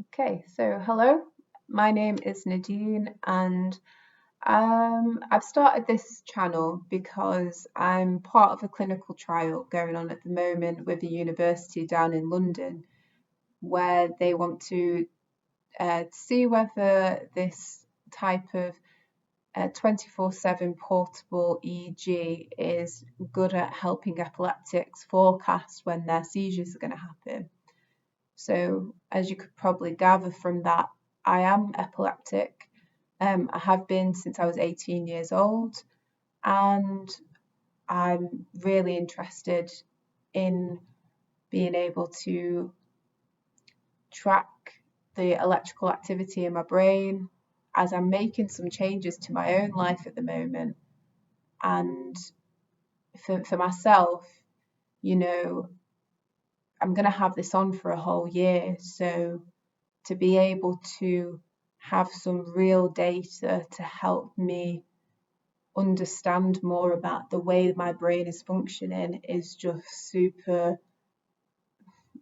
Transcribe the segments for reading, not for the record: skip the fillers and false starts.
Okay, so hello, my name is Nadine, and I've started this channel because I'm part of a clinical trial going on at the moment with a university down in London where they want to see whether this type of 24/7 portable EEG is good at helping epileptics forecast when their seizures are going to happen. So, as you could probably gather from that, I am epileptic. I have been since I was 18 years old, and I'm really interested in being able to track the electrical activity in my brain as I'm making some changes to my own life at the moment. And for myself, you know, I'm going to have this on for a whole year. So to be able to have some real data to help me understand more about the way my brain is functioning is just super,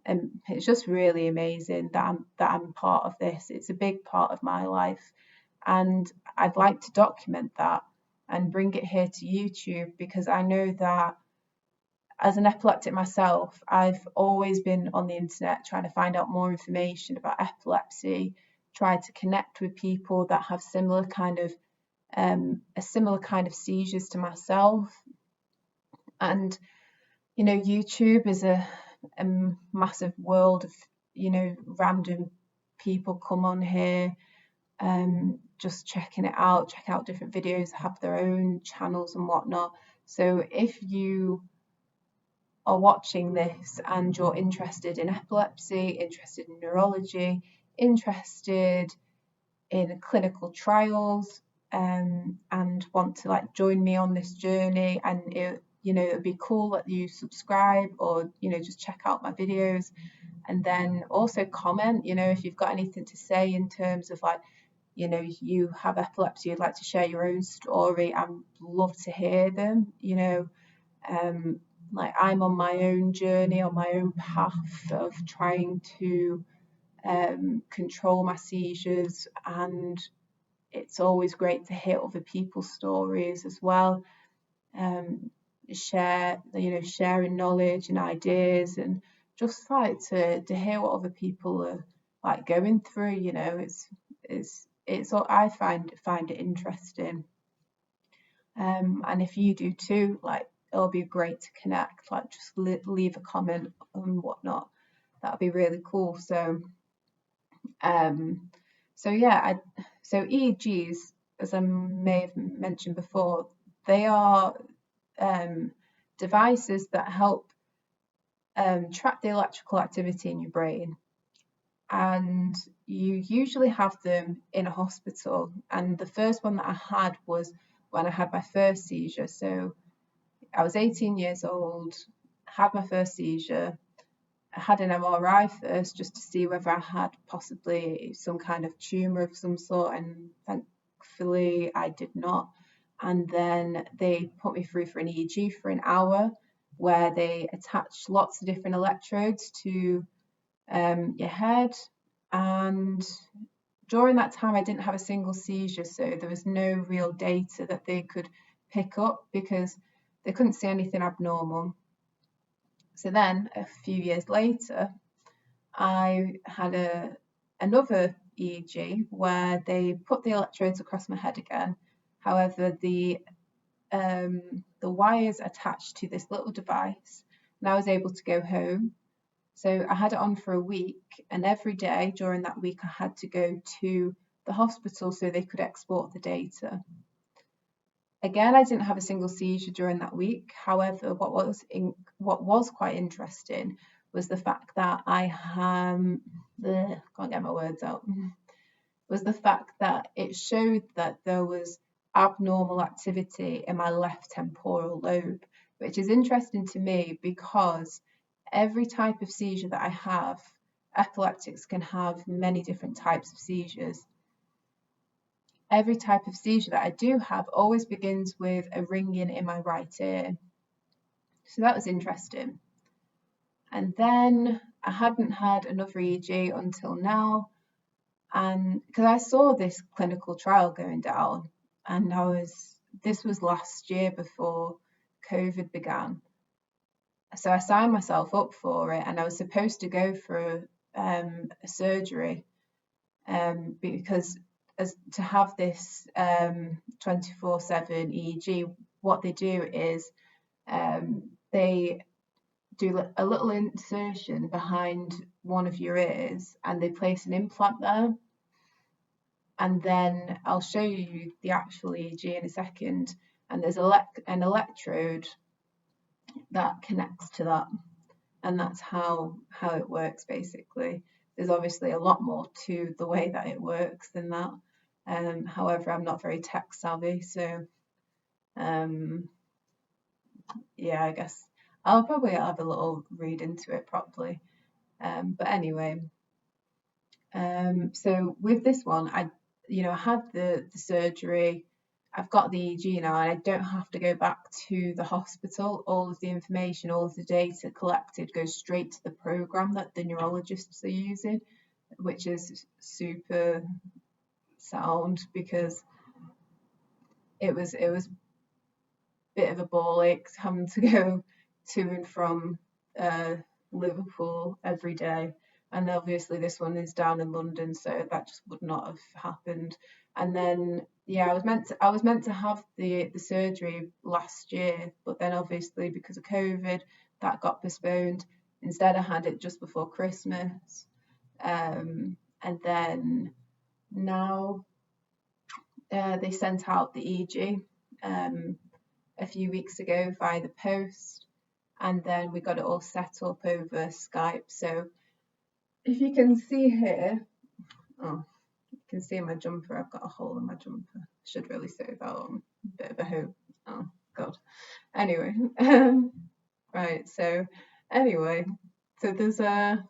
and it's just really amazing that I'm part of this. It's a big part of my life, and I'd like to document that and bring it here to YouTube because I know that as an epileptic myself, I've always been on the internet trying to find out more information about epilepsy, try to connect with people that have a similar kind of seizures to myself. And YouTube is a massive world of random people come on here, just checking it out, check out different videos, have their own channels and whatnot. So if you are watching this and you're interested in epilepsy, interested in neurology, interested in clinical trials, and want to join me on this journey, and it'd be cool that you subscribe or just check out my videos, and then also comment if you've got anything to say in terms of you have epilepsy, you'd like to share your own story. I'd love to hear them. I'm on my own journey, on my own path of trying to control my seizures, and it's always great to hear other people's stories as well. Sharing knowledge and ideas, and just to hear what other people are going through. It's I find it interesting. And if you do too, it'll be great to connect, just leave a comment and whatnot. That'd be really cool. So yeah, so EEGs, as I may have mentioned before, they are devices that help track the electrical activity in your brain, and you usually have them in a hospital. And the first one that I had was when I had my first seizure. So I was 18 years old, had my first seizure. I had an MRI first just to see whether I had possibly some kind of tumour of some sort, and thankfully I did not. And then they put me through for an EEG for an hour, where they attach lots of different electrodes to your head. And during that time I didn't have a single seizure, so there was no real data that they could pick up because they couldn't see anything abnormal. So then a few years later, I had another EEG where they put the electrodes across my head again. However, the wires attached to this little device, and I was able to go home. So I had it on for a week, and every day during that week I had to go to the hospital so they could export the data. Again, I didn't have a single seizure during that week. However, what was quite interesting was the fact that can't get my words out. Was the fact that it showed that there was abnormal activity in my left temporal lobe, which is interesting to me because every type of seizure that I have, epileptics can have many different types of seizures. Every type of seizure that I do have always begins with a ringing in my right ear. So that was interesting. And then I hadn't had another EEG until now, And because I saw this clinical trial going down, and this was last year before COVID began. So I signed myself up for it, and I was supposed to go for a surgery, because to have this 24/7 EEG, what they do is they do a little insertion behind one of your ears, and they place an implant there. And then I'll show you the actual EEG in a second. And there's an electrode that connects to that, and that's how it works basically. There's obviously a lot more to the way that it works than that. However, I'm not very tech savvy, so yeah, I guess I'll probably have a little read into it properly. But anyway, so with this one, I had the surgery. I've got the EEG now, and I don't have to go back to the hospital. All of the information, all of the data collected goes straight to the program that the neurologists are using, which is super sound, because it was a bit of a ball ache having to go to and from Liverpool every day. And obviously this one is down in London, so that just would not have happened. And then I was meant to have the surgery last year, but then obviously because of COVID that got postponed. Instead I had it just before Christmas. And then now they sent out the EEG a few weeks ago via the post, and then we got it all set up over Skype. So if you can see here, you can see in my jumper, I've got a hole in my jumper. Should really sew that on. Bit of a hope. Oh God. Anyway, right. So anyway, so there's a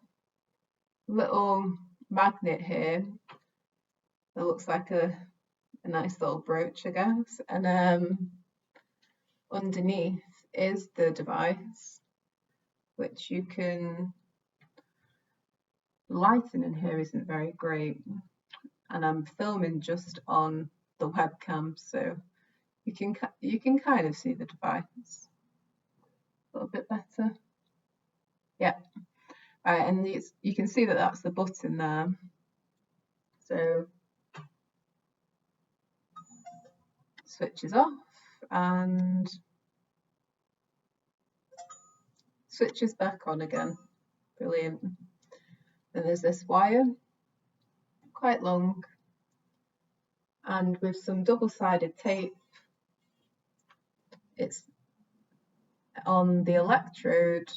little magnet here that looks like a nice little brooch, I guess, and underneath is the device, which you can. Lighting in here isn't very great, and I'm filming just on the webcam, so you can kind of see the device a little bit better. Yeah, right, and you can see that that's the button there. So switches off and switches back on again. Brilliant. Then there's this wire, quite long, and with some double-sided tape. It's on the electrode.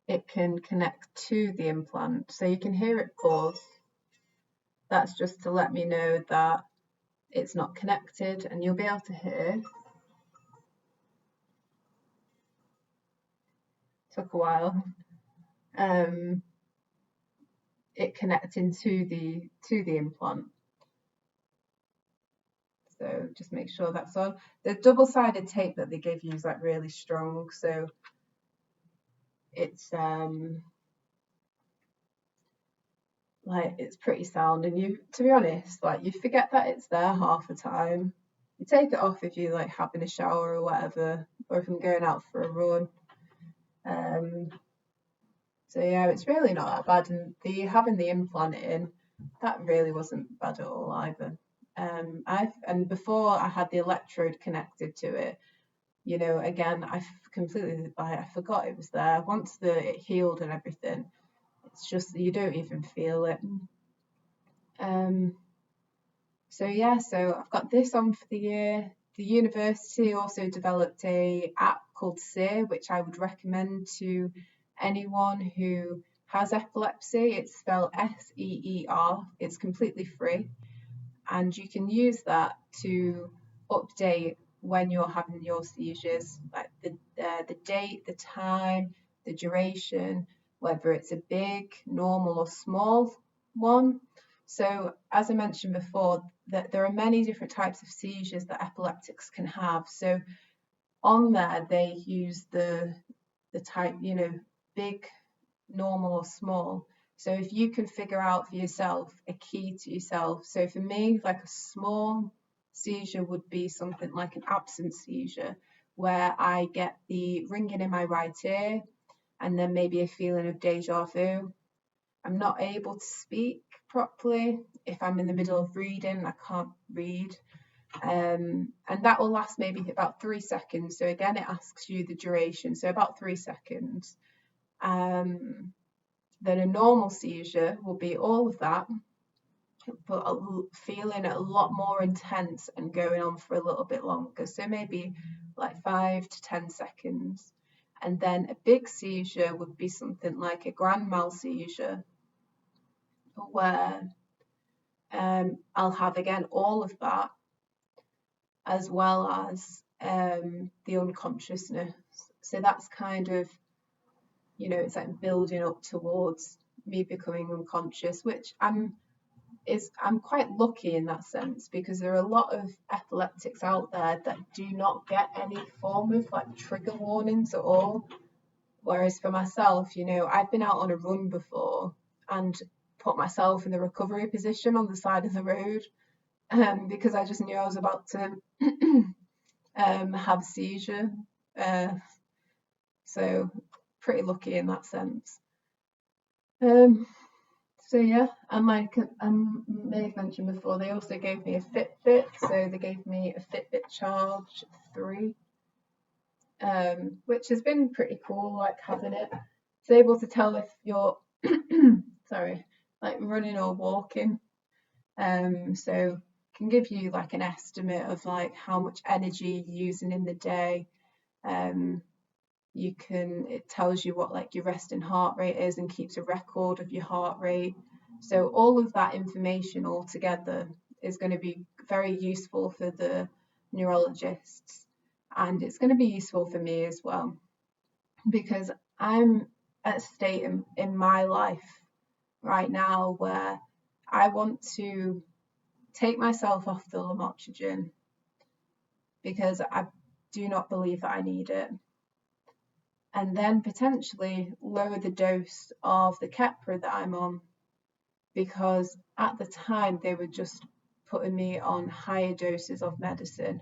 It can connect to the implant, so you can hear it pause. That's just to let me know that it's not connected, and you'll be able to hear. Took a while. It connecting to the implant. So just make sure that's on. The double-sided tape that they give you is like really strong, so it's like it's pretty sound. And you, to be honest, like you forget that it's there half the time. You take it off if you're like having a shower or whatever, or if I'm going out for a run. So yeah, it's really not that bad. And having the implant in, that really wasn't bad at all either. And before I had the electrode connected to it, again, I forgot it was there. Once it healed and everything, it's just you don't even feel it. So yeah, so I've got this on for the year. The university also developed a app called Seer, which I would recommend to anyone who has epilepsy. It's spelled SEER. It's completely free, and you can use that to update when you're having your seizures, like the date, the time, the duration, whether it's a big, normal or small one. So as I mentioned before, that there are many different types of seizures that epileptics can have. So on there they use the type, big, normal or small. So if you can figure out for yourself a key to yourself. So for me, like a small seizure would be something like an absent seizure, where I get the ringing in my right ear and then maybe a feeling of deja vu. I'm not able to speak properly. If I'm in the middle of reading, I can't read. And that will last maybe about 3 seconds. So again, it asks you the duration. So about 3 seconds. Then a normal seizure will be all of that, but feeling a lot more intense and going on for a little bit longer. So maybe like 5 to 10 seconds. And then a big seizure would be something like a grand mal seizure, where I'll have again all of that, as well as the unconsciousness. So that's kind of, it's like building up towards me becoming unconscious, which I'm quite lucky in that sense, because there are a lot of epileptics out there that do not get any form of like trigger warnings at all. Whereas for myself, I've been out on a run before and put myself in the recovery position on the side of the road, because I just knew I was about to have a seizure. So pretty lucky in that sense. So yeah, and like I may have mentioned before, they also gave me a Fitbit. So they gave me a Fitbit Charge 3, which has been pretty cool, like having it. It's able to tell if you're sorry, like running or walking. So can give you like an estimate of like how much energy you're using in the day. It tells you what like your resting heart rate is and keeps a record of your heart rate. So all of that information all together is going to be very useful for the neurologists, and it's going to be useful for me as well, because I'm at a state in my life right now where I want to take myself off the lamotrigine, because I do not believe that I need it, and then potentially lower the dose of the Keppra that I'm on, because at the time they were just putting me on higher doses of medicine.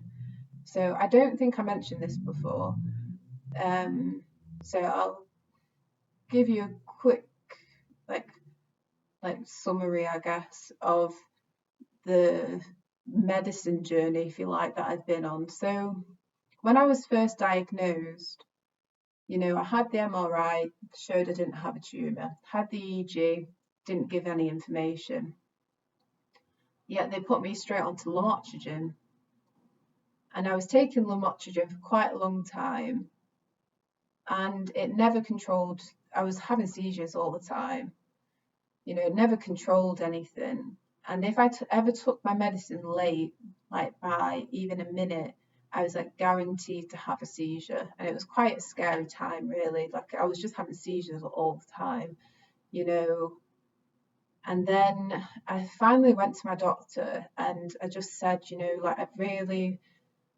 So I don't think I mentioned this before. So I'll give you a quick like summary, I guess, of the medicine journey, if you like, that I've been on. So when I was first diagnosed, I had the MRI, showed I didn't have a tumour, had the EEG, didn't give any information. Yet they put me straight onto lamotrigine. And I was taking lamotrigine for quite a long time, and it never controlled. I was having seizures all the time. It never controlled anything. And if I ever took my medicine late, like by even a minute, I was like guaranteed to have a seizure. And it was quite a scary time, really. Like I was just having seizures all the time, And then I finally went to my doctor and I just said, like I really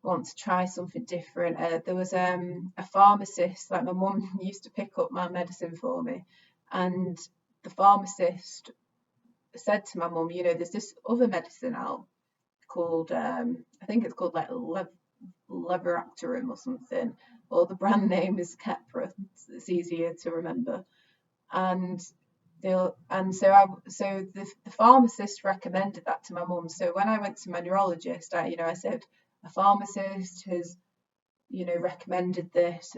want to try something different. There was a pharmacist, like my mum used to pick up my medicine for me, and the pharmacist said to my mum, there's this other medicine out called, I think it's called like levoractorin or something, or the brand name is Keppra. It's easier to remember. And so the pharmacist recommended that to my mum. So when I went to my neurologist, I said, a pharmacist has, recommended this.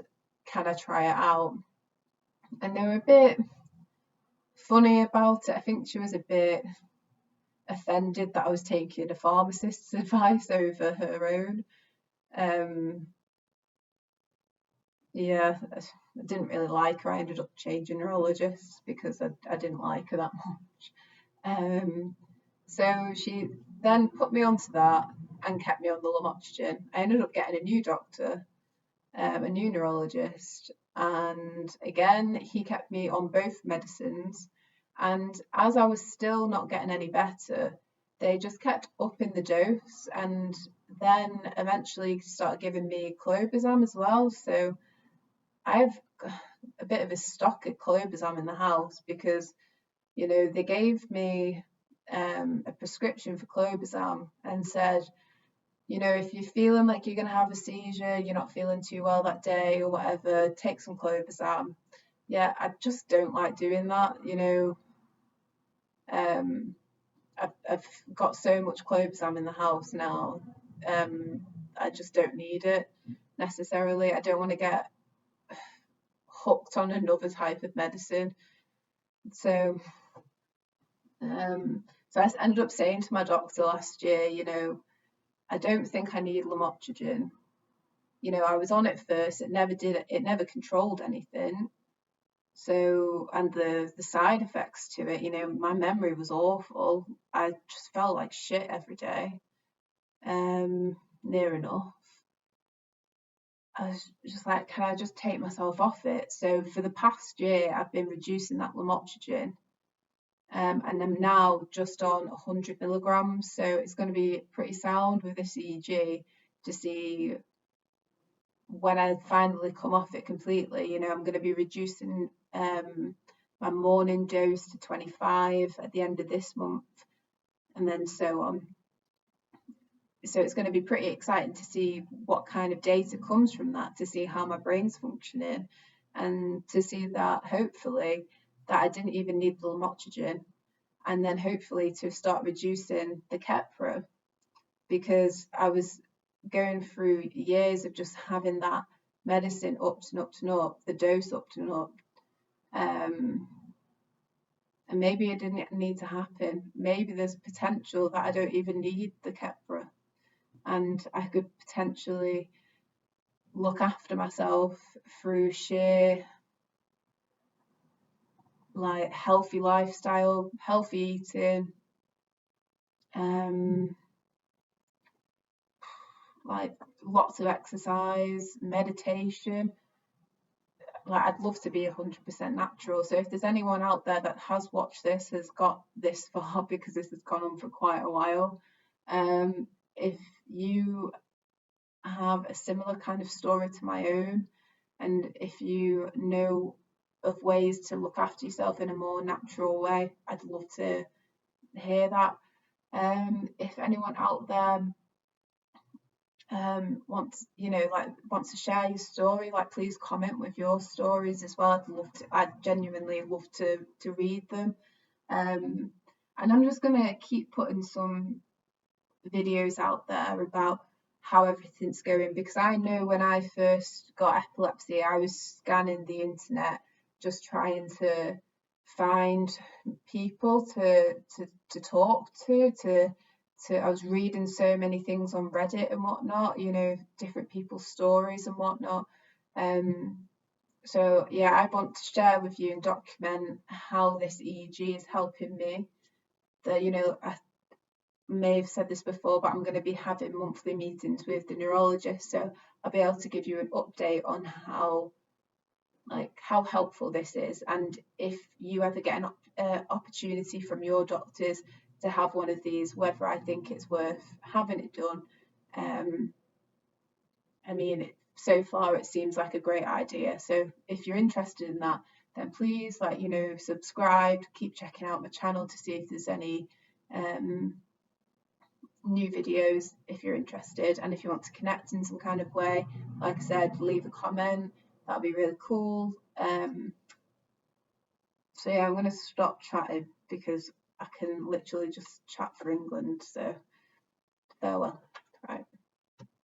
Can I try it out? And they were a bit funny about it. I think she was a bit offended that I was taking a pharmacist's advice over her own. Yeah, I didn't really like her. I ended up changing neurologists because I didn't like her that much. So she then put me onto that and kept me on the lamotrigine. I ended up getting a new doctor, a new neurologist, and again he kept me on both medicines. And as I was still not getting any better, they just kept upping the dose, and then eventually started giving me clobazam as well. So I have a bit of a stock of clobazam in the house because, you know, they gave me a prescription for clobazam and said, you know, if you're feeling like you're going to have a seizure, you're not feeling too well that day or whatever, take some clobazam. Yeah, I just don't like doing that, you know. I've got so much clobazam in the house now. I just don't need it necessarily. I don't want to get hooked on another type of medicine. So, so I ended up saying to my doctor last year, you know, I don't think I need lamotrigine. You know, I was on it first. It never controlled anything. So, and the side effects to it, you know, my memory was awful. I just felt like shit every day. Near enough. I was just like, can I just take myself off it? So for the past year, I've been reducing that lamotrigine, and I'm now just on 100 milligrams. So it's going to be pretty sound with this EEG to see when I finally come off it completely. You know, I'm going to be reducing my morning dose to 25 at the end of this month, and then so on. So it's going to be pretty exciting to see what kind of data comes from that, to see how my brain's functioning, and to see that hopefully that I didn't even need the lamotrigine, and then hopefully to start reducing the Keppra, because I was going through years of just having that medicine upped and upped and up, the dose upped and up. And maybe it didn't need to happen. Maybe there's potential that I don't even need the Keppra, and I could potentially look after myself through sheer like healthy lifestyle, healthy eating, like lots of exercise, meditation. Like I'd love to be 100% natural. So if there's anyone out there that has watched this, has got this far, because this has gone on for quite a while, if you have a similar kind of story to my own, and if you know of ways to look after yourself in a more natural way, I'd love to hear that. If anyone out there wants to share your story, like please comment with your stories as well. I'd genuinely love to read them. And I'm just gonna keep putting some videos out there about how everything's going, because I know when I first got epilepsy, I was scanning the internet just trying to find people to talk to I was reading so many things on Reddit and whatnot, you know, different people's stories and whatnot. So yeah, I want to share with you and document how this EEG is helping me. That, you know, I may have said this before, but I'm going to be having monthly meetings with the neurologist, so I'll be able to give you an update on how helpful this is, and if you ever get an opportunity from your doctors to have one of these, whether I think it's worth having it done. I mean, so far it seems like a great idea. So if you're interested in that, then please, subscribe, keep checking out my channel to see if there's any new videos if you're interested, and if you want to connect in some kind of way, like I said, leave a comment. That'd be really cool. So yeah, I'm going to stop chatting because I can literally just chat for England. So